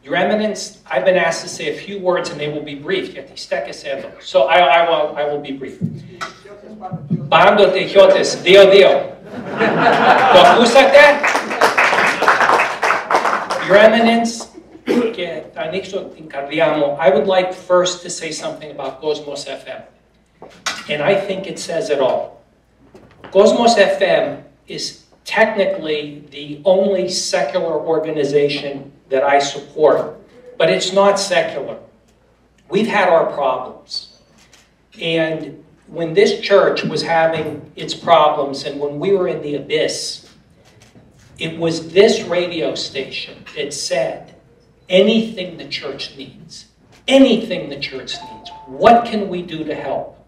Your Eminence, I've been asked to say a few words and they will be brief. So I will be brief. Bando te hiotes, Dio Dio. Your Eminence, I would like first to say something about Cosmos FM. And I think it says it all. Cosmos FM is technically the only secular organization that I support, but it's not secular. We've had our problems. And when this church was having its problems and when we were in the abyss, it was this radio station that said, anything the church needs, what can we do to help?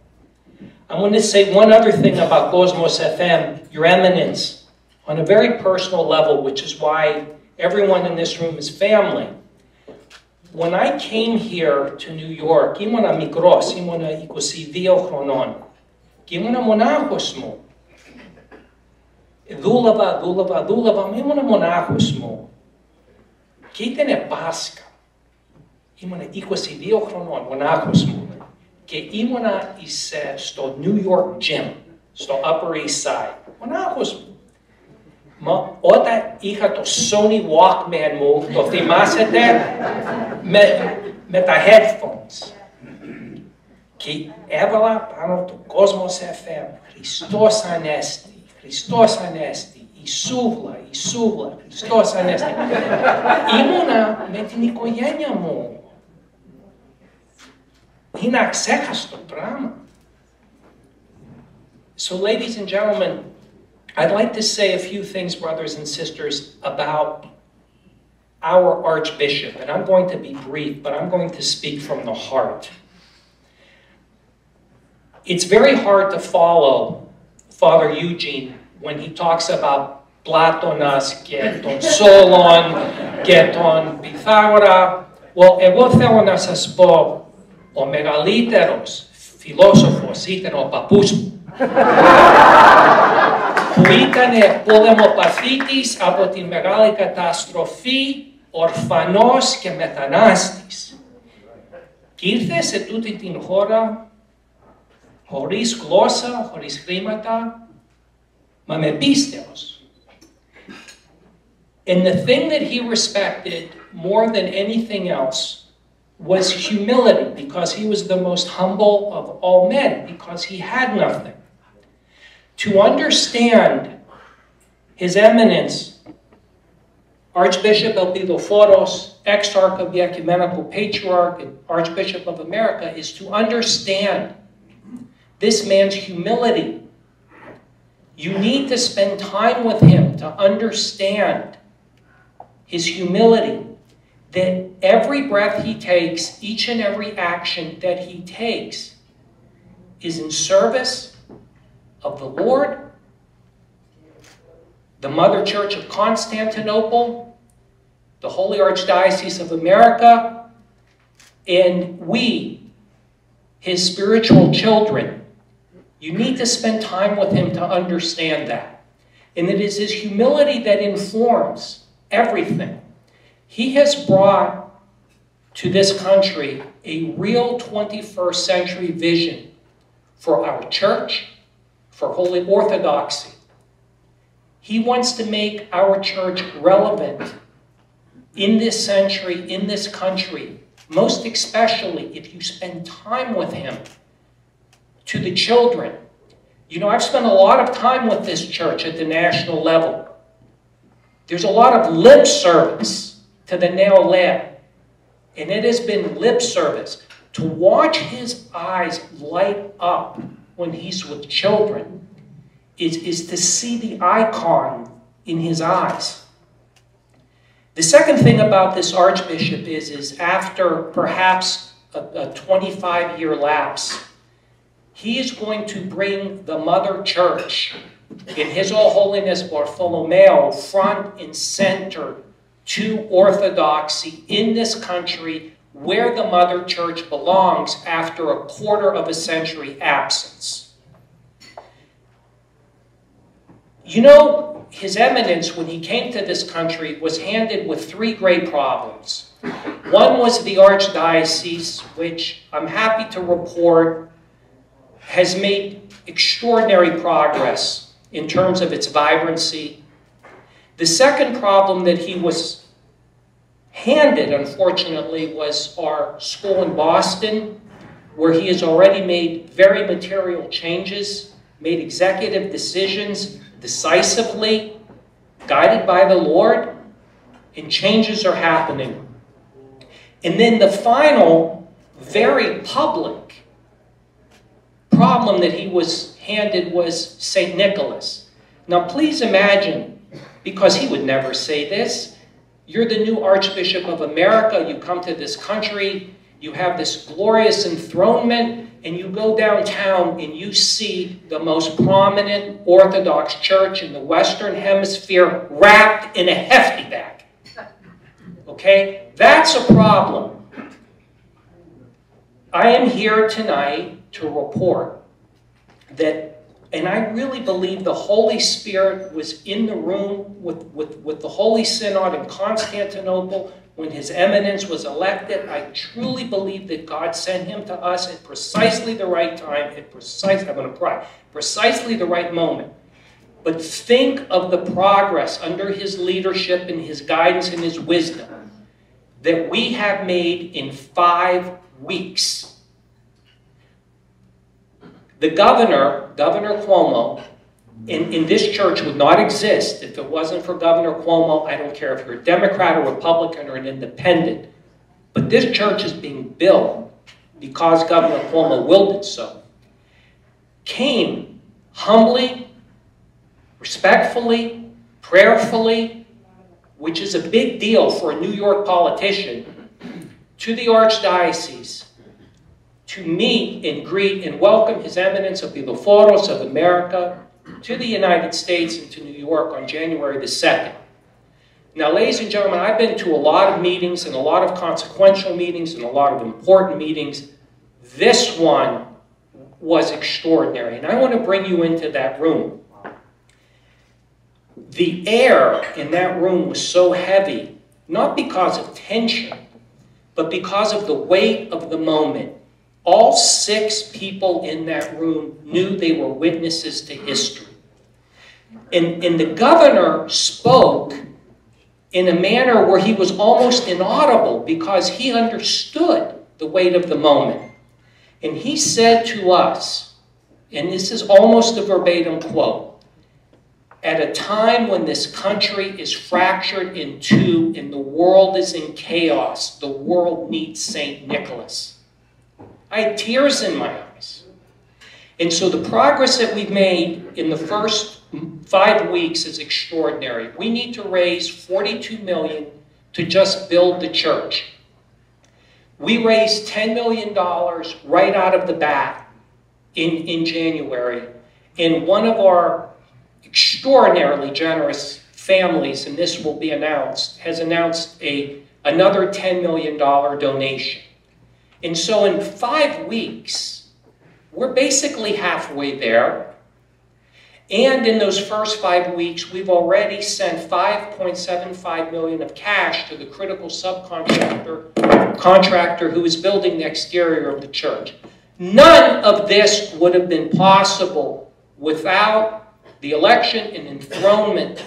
I want to say one other thing about Cosmos FM, Your Eminence, on a very personal level, which is why everyone in this room is family. When I came here to New York, ήμουνα μικρός, ήμουνα 22 χρονών, και ήμουνα μονάχος μου. Δούλευα, ήμουνα μονάχος μου. Και ήταν Πάσχα. Ήμουνα 22 χρονών, μονάχος μου. Και ήμουνα στο New York Gym, στο Upper East Side. Μονάχος μου. Μα όταν είχα το Sony Walkman μου, το θυμάσετε, με τα headphones. Και έβαλα πάνω το Cosmos FM, Χριστός Ανέστη, Χριστός Ανέστη, η σούβλα, Χριστός Ανέστη. Ήμουνα με την οικογένεια μου. Είναι αξέχαστο πράγμα. So, ladies and gentlemen, I'd like to say a few things, brothers and sisters, about our Archbishop. And I'm going to be brief, but I'm going to speak from the heart. It's very hard to follow Father Eugene when he talks about Platonas και τον Solon και τον Pythagora. Well, εγώ θέλω να σας πω, ο μεγαλύτερος φιλόσοφος ήταν ο παππούς μου, που ήταν πολεμοπαθήτης από τη μεγάλη καταστροφή, ορφανός και μετανάστης. Και ήρθε σε τούτη την χώρα χωρίς γλώσσα, χωρίς χρήματα, μα με πίστεως. And the thing that he respected more than anything else was humility, because he was the most humble of all men, because he had nothing. To understand His Eminence, Archbishop Elpidophoros, Exarch of the Ecumenical Patriarch and Archbishop of America, is to understand this man's humility. You need to spend time with him to understand his humility. That every breath he takes, each and every action that he takes, is in service of the Lord, the Mother Church of Constantinople, the Holy Archdiocese of America, and we, his spiritual children. You need to spend time with him to understand that. And it is his humility that informs everything. He has brought to this country a real 21st century vision for our church, for Holy Orthodoxy. He wants to make our church relevant in this century, in this country, most especially if you spend time with him. To the children. You know, I've spent a lot of time with this church at the national level. There's a lot of lip service to the Neolab, and it has been lip service. To watch his eyes light up when he's with children is to see the icon in his eyes. The second thing about this Archbishop is after perhaps a 25-year lapse, he is going to bring the Mother Church in His All Holiness Bartholomew front and center to orthodoxy in this country where the Mother Church belongs after a quarter of a century absence. You know, His Eminence, when he came to this country, was handed with three great problems. One was the Archdiocese, which I'm happy to report has made extraordinary progress in terms of its vibrancy. The second problem that he was handed, unfortunately, was our school in Boston, where he has already made very material changes, made executive decisions decisively, guided by the Lord, and changes are happening. And then the final, very public problem that he was handed was St. Nicholas. Now please imagine, because he would never say this, you're the new Archbishop of America, you come to this country, you have this glorious enthronement, and you go downtown and you see the most prominent Orthodox church in the Western Hemisphere wrapped in a hefty bag. Okay? That's a problem. I am here tonight to report that, and I really believe the Holy Spirit was in the room with the Holy Synod in Constantinople when His Eminence was elected. I truly believe that God sent him to us at precisely the right time, at precisely, I'm going to cry, precisely the right moment. But think of the progress under his leadership and his guidance and his wisdom that we have made in 5 weeks. The Governor Cuomo, in this church would not exist if it wasn't for Governor Cuomo. I don't care if you're a Democrat or Republican or an independent. But this church is being built because Governor Cuomo willed it so. Came humbly, respectfully, prayerfully, which is a big deal for a New York politician, to the Archdiocese to meet and greet and welcome His Eminence Elpidophoros of America to the United States and to New York on January the 2nd. Now, ladies and gentlemen, I've been to a lot of meetings and a lot of consequential meetings and a lot of important meetings. This one was extraordinary, and I want to bring you into that room. The air in that room was so heavy, not because of tension, but because of the weight of the moment. All 6 people in that room knew they were witnesses to history. And the governor spoke in a manner where he was almost inaudible because he understood the weight of the moment. And he said to us, and this is almost a verbatim quote, "At a time when this country is fractured in two and the world is in chaos, the world needs St. Nicholas." I had tears in my eyes. And so the progress that we've made in the first 5 weeks is extraordinary. We need to raise $42 million to just build the church. We raised $10 million right out of the bat in January. And one of our extraordinarily generous families, and this will be announced, has announced another $10 million donation. And so in 5 weeks, we're basically halfway there. And in those first 5 weeks, we've already sent $5.75 million of cash to the critical subcontractor who is building the exterior of the church. None of this would have been possible without the election and enthronement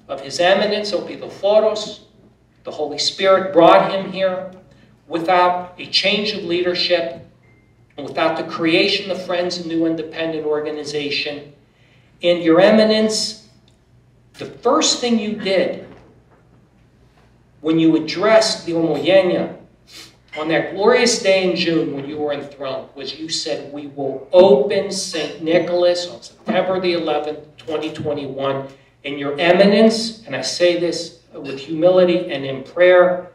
of His Eminence Elpidophoros. The Holy Spirit brought him here. Without a change of leadership, and without the creation of Friends, a new independent organization. And Your Eminence, the first thing you did when you addressed the Homoyenia on that glorious day in June when you were enthroned was you said, "We will open St. Nicholas on September the 11th, 2021. And Your Eminence," and I say this with humility and in prayer,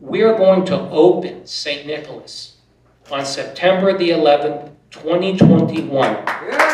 we are going to open St. Nicholas on September the 11th, 2021. Yeah.